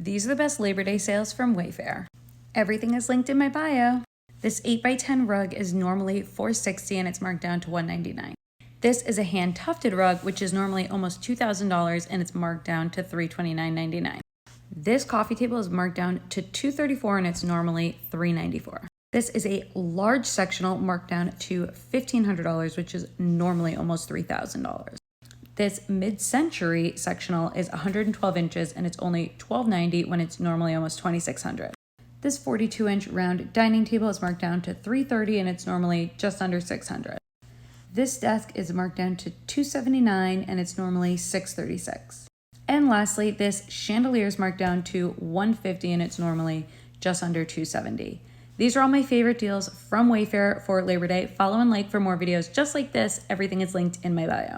These are the best Labor Day sales from Wayfair. Everything is linked in my bio. This 8x10 rug is normally $460 and it's marked down to $199. This is a hand tufted rug, which is normally almost $2,000 and it's marked down to $329.99. This coffee table is marked down to $234 and it's normally $394. This is a large sectional marked down to $1,500, which is normally almost $3,000. This mid-century sectional is 112 inches and it's only $1,290 when it's normally almost $2,600. This 42-inch round dining table is marked down to $330 and it's normally just under $600. This desk is marked down to $279 and it's normally $636. And lastly, this chandelier is marked down to $150 and it's normally just under $270. These are all my favorite deals from Wayfair for Labor Day. Follow and like for more videos just like this. Everything is linked in my bio.